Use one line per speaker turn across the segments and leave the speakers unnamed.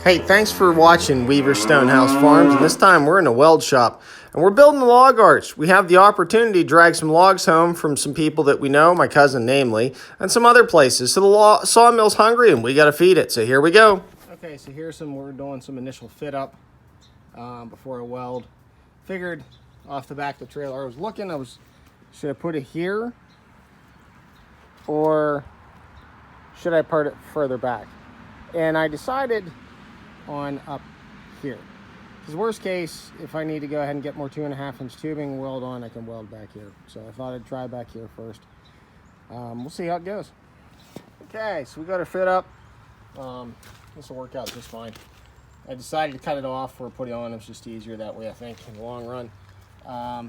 Hey, thanks for watching Weaver Stonehouse Farms, and this time we're in a weld shop, and we're building a log arch. We have the opportunity to drag some logs home from some people that we know, my cousin namely, and some other places. So the sawmill's hungry, and we got to feed it, so here we go. Okay, so we're doing some initial fit up before I weld. Figured off the back of the trailer, I was looking, should I put it here, or should I put it further back? And I decided on up here, because worst case, if I need to go ahead and get more 2.5 inch tubing weld on, I can weld back here. So I thought I'd try back here first. We'll see how it goes. Okay, so we got our fit up. This will work out just fine. I decided to cut it off or put it on. It's just easier that way, I think, in the long run. I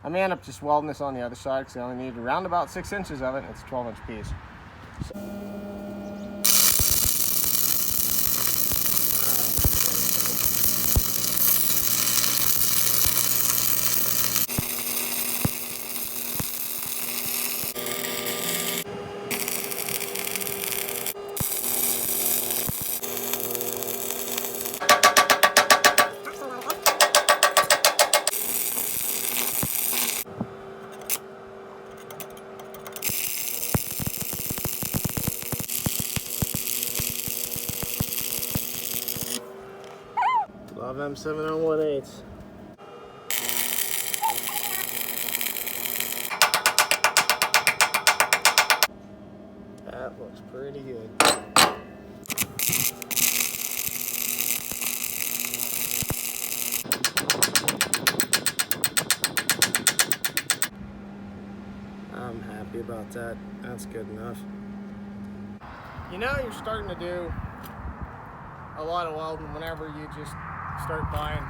may end up just welding this on the other side because I only need around about 6 inches of it, and it's a 12 inch piece. So, 701/8. That looks pretty good. I'm happy about that. That's good enough. You know, you're starting to do a lot of welding whenever you just start buying in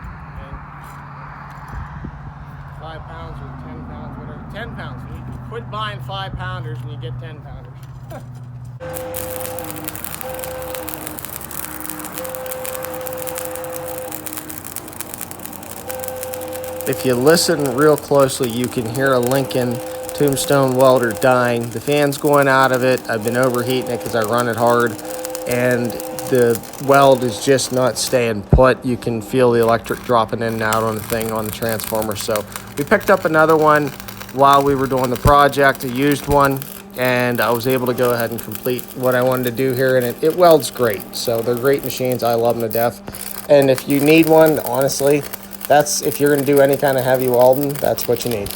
5 pounds or 10 pounds, whatever. 10 pounds. You quit buying 5 pounders and you get 10 pounders. If you listen real closely, you can hear a Lincoln Tombstone welder dying. The fan's going out of it. I've been overheating it because I run it hard, and the weld is just not staying put. You can feel the electric dropping in and out on the thing on the transformer. So we picked up another one while we were doing the project, a used one, and I was able to go ahead and complete what I wanted to do here, and it welds great. So they're great machines. I love them to death. And if you need one, honestly, that's, if you're going to do any kind of heavy welding, that's what you need.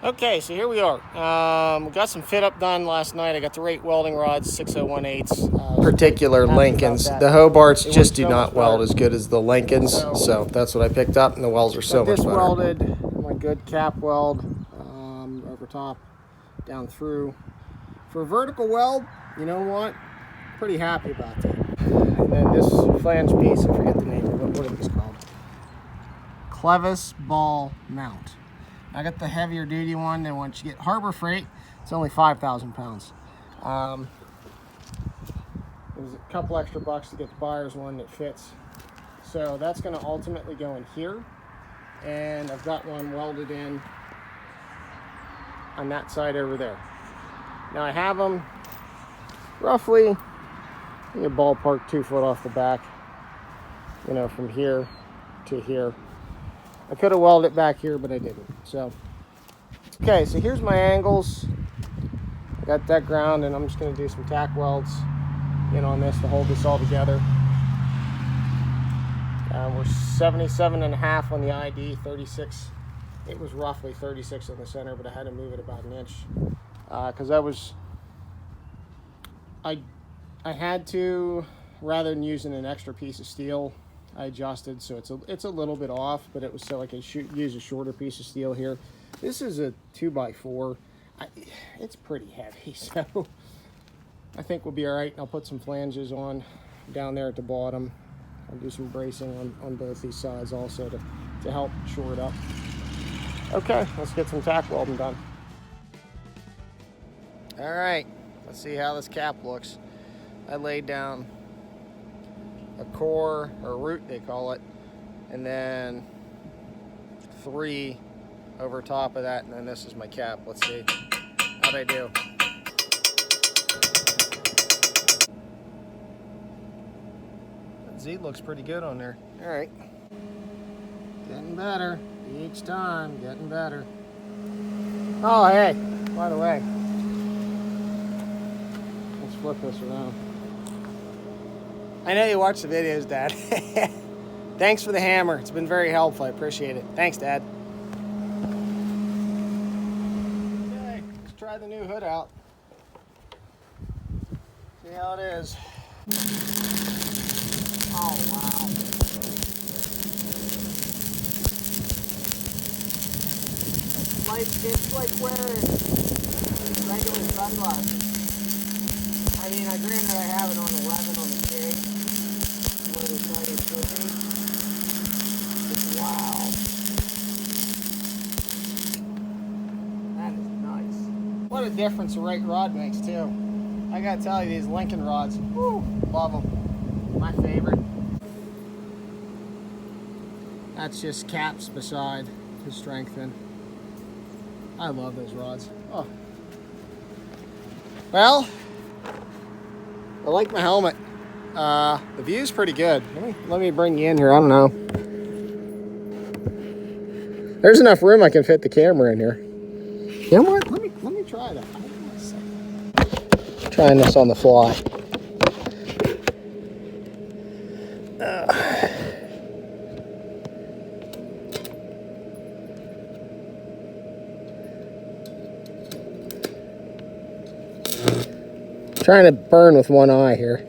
Okay, so here we are. Got some fit up done last night. I got the rate welding rods, 601/8. Particular Lincolns. The Hobarts just do not weld as good as the Lincolns, so that's what I picked up, and the welds are so much better. This welded, my good cap weld, over top, down through. For a vertical weld, you know what? Pretty happy about that. And then this flange piece, I forget the name of it. What is this called? Clevis ball mount. I got the heavier duty one, and once you get Harbor Freight, it's only 5,000 pounds. It was a couple extra bucks to get the buyer's one that fits. So that's going to ultimately go in here, and I've got one welded in on that side over there. Now I have them roughly, a ballpark 2 foot off the back, you know, from here to here. I could have welded it back here, but I didn't. So, okay, so here's my angles. I got that ground, and I'm just going to do some tack welds, you know, on this to hold this all together. We're 77.5 on the ID, 36. It was roughly 36 in the center, but I had to move it about an inch because I had to, rather than using an extra piece of steel, I adjusted, so it's a little bit off, but it was so I could use a shorter piece of steel here. This is a 2x4. It's pretty heavy, so I think we'll be all right. I'll put some flanges on down there at the bottom. I'll do some bracing on both these sides also to help shore it up. Okay, let's get some tack welding done. All right, let's see how this cap looks. I laid down a core, or root they call it, and then 3 over top of that, and then this is my cap. Let's see. How'd I do? That Z looks pretty good on there. All right. Getting better. Each time, getting better. Oh, hey, by the way. Let's flip this around. I know you watch the videos, Dad. Thanks for the hammer. It's been very helpful. I appreciate it. Thanks, Dad. Okay, let's try the new hood out. See how it is. Oh, wow. It's like wearing regular sunglasses. I mean, granted I have it on 11 on the jig. What they tell you it should be. Wow. That is nice. What a difference a right rod makes too. I gotta tell you, these Lincoln rods, woo, love them. My favorite. That's just caps beside to strengthen. I love those rods. Oh. Well, I like my helmet. The view's pretty good. Let me bring you in here. I don't know. There's enough room I can fit the camera in here. You know what? Let me try that. Hold on a second. Trying this on the fly. Trying to burn with one eye here.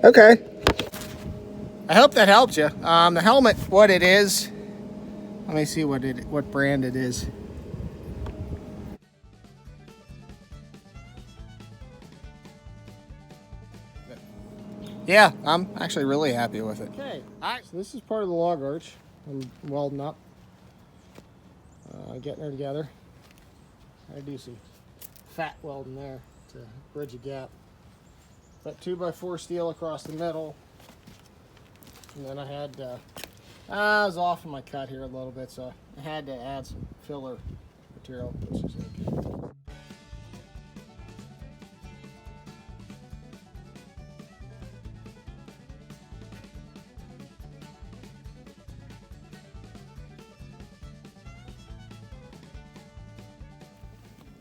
Okay. I hope that helped you. The helmet, what it is. Let me see what brand it is. Yeah, I'm actually really happy with it. Okay, so this is part of the log arch. I'm welding up, getting her together. I do some fat welding there to bridge a gap. Got 2x4 steel across the middle, and then I had I was off in my cut here a little bit, so I had to add some filler material, which is okay.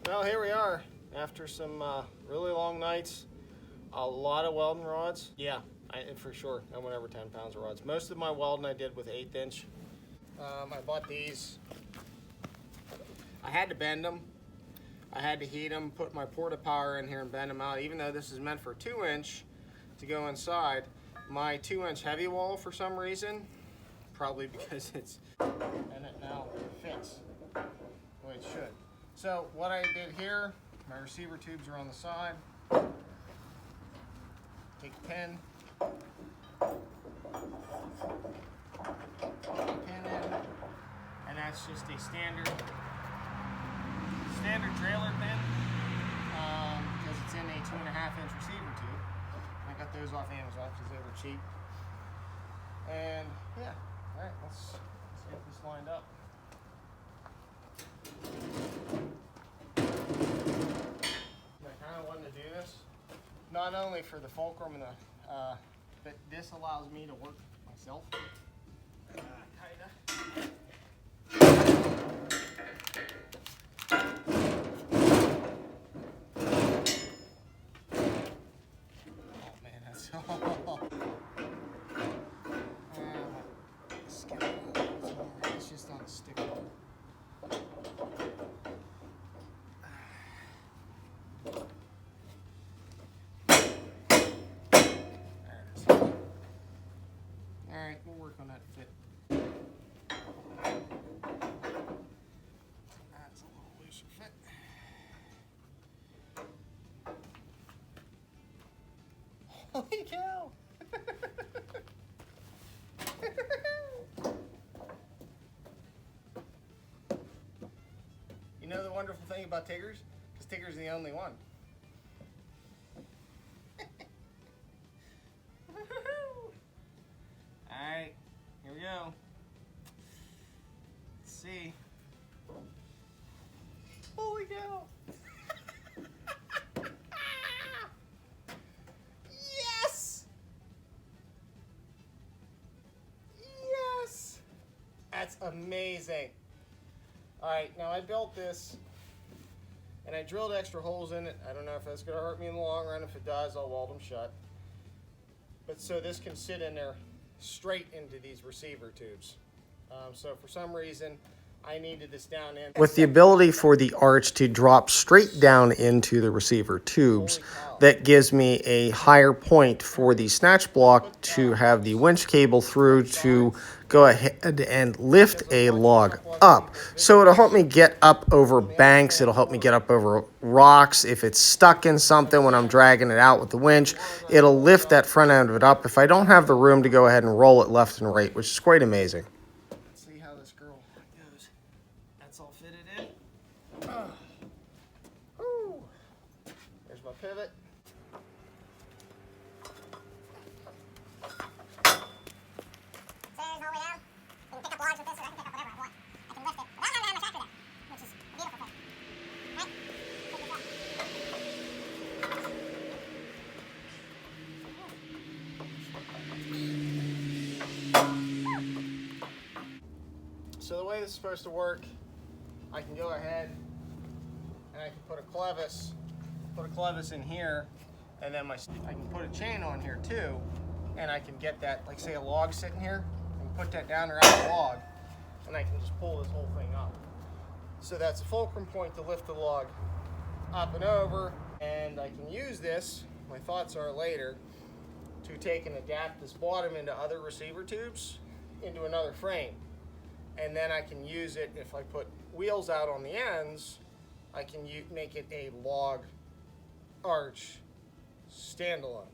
Well, here we are after some really long nights, a lot of welding rods. Yeah, for sure, I went over 10 pounds of rods. Most of my welding I did with 1/8 inch. I bought these. I had to bend them. I had to heat them, put my porta power in here and bend them out. Even though this is meant for 2 inch to go inside, my 2 inch heavy wall for some reason, probably because it's, and it now fits the way it should. So what I did here, my receiver tubes are on the side. Take a pin, pin in, and that's just a standard trailer pin, because it's in a 2.5 inch receiver tube. I got those off Amazon because they were cheap. And yeah, all right, let's get this lined up. I kind of wanted to do this, not only for the fulcrum and the, but this allows me to work myself. Kinda. Oh man, that's all. It's just on a stick. Alright, we'll work on that fit. That's a little looser fit. Holy cow! You know thing about Tigger's? Because Tigger's the only one. Alright, here we go. Let's see. Holy cow! Yes! Yes! That's amazing. Alright, now I built this and I drilled extra holes in it. I don't know if that's going to hurt me in the long run. If it does, I'll weld them shut. But so this can sit in there straight into these receiver tubes. So for some reason, I needed this down in. With the ability for the arch to drop straight down into the receiver tubes, that gives me a higher point for the snatch block to have the winch cable through to go ahead and lift a log up. So it'll help me get up over banks, it'll help me get up over rocks. If it's stuck in something when I'm dragging it out with the winch, it'll lift that front end of it up if I don't have the room to go ahead and roll it left and right, which is quite amazing. Let's see how this girl goes. That's all fitted in. There's my pivot. So the way this is supposed to work, I can go ahead and I can put a clevis in here, and then I can put a chain on here too, and I can get that, like say a log sitting here, and put that down around the log, and I can just pull this whole thing up. So that's a fulcrum point to lift the log up and over, and I can use this, my thoughts are later, to take and adapt this bottom into other receiver tubes into another frame. And then I can use it, if I put wheels out on the ends, I can make it a log arch standalone,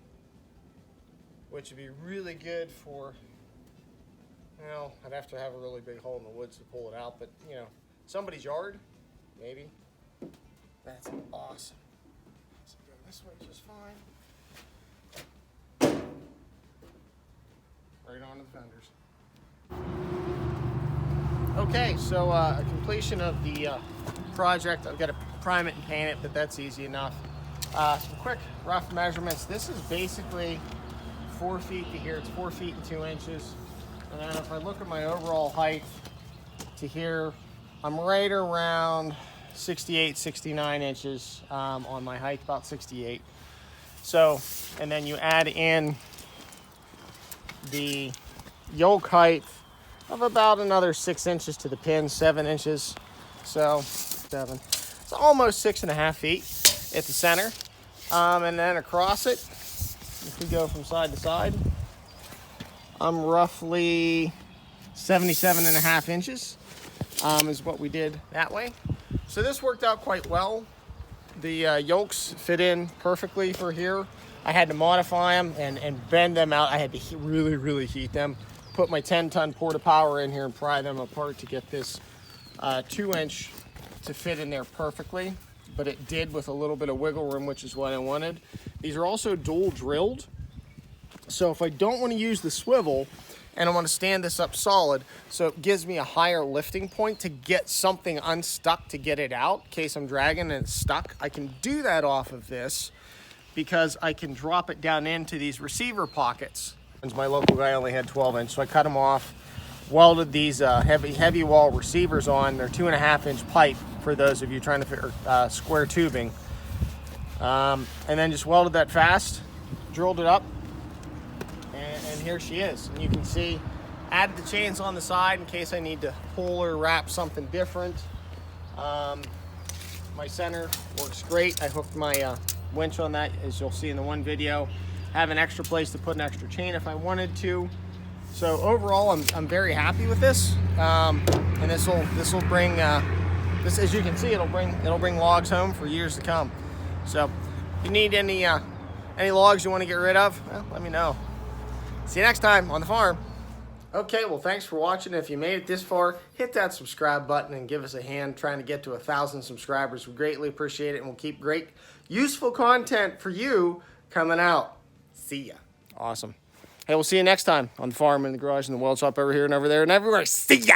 which would be really good for, you know, I'd have to have a really big hole in the woods to pull it out, but, you know, somebody's yard, maybe. That's awesome. So go this way just fine. Right on the fenders. Okay, so a completion of the project. I've got to prime it and paint it, but that's easy enough. Some quick rough measurements. This is basically 4 feet to here. It's 4 feet and 2 inches. And then if I look at my overall height to here, I'm right around 68, 69 inches on my height, about 68. So, and then you add in the yoke height of about another 6 inches to the pin, 7 inches. So 7. It's almost 6.5 feet at the center. And then across it, if we go from side to side, I'm roughly 77.5 inches is what we did that way. So this worked out quite well. The yokes fit in perfectly for here. I had to modify them and bend them out. I had to really heat them. Put my 10-ton porta power in here and pry them apart to get this 2-inch to fit in there perfectly. But it did with a little bit of wiggle room, which is what I wanted. These are also dual drilled. So if I don't want to use the swivel and I want to stand this up solid, so it gives me a higher lifting point to get something unstuck to get it out in case I'm dragging and it's stuck. I can do that off of this because I can drop it down into these receiver pockets. My local guy only had 12 inch, so I cut them off, welded these heavy wall receivers on. They're 2.5 inch pipe for those of you trying to fit square tubing. And then just welded that fast, drilled it up, and here she is. And you can see, added the chains on the side in case I need to pull or wrap something different. My center works great. I hooked my winch on that, as you'll see in the one video. Have an extra place to put an extra chain if I wanted to. So overall, I'm very happy with this. And this will bring this, as you can see, it'll bring logs home for years to come. So if you need any logs you want to get rid of, well, let me know. See you next time on the farm. Okay, well, thanks for watching. If you made it this far, hit that subscribe button and give us a hand trying to get to 1,000 subscribers. We greatly appreciate it, and we'll keep great, useful content for you coming out. See ya. Awesome. Hey, we'll see you next time on the farm, in the garage, in the weld shop, over here and over there and everywhere. See ya!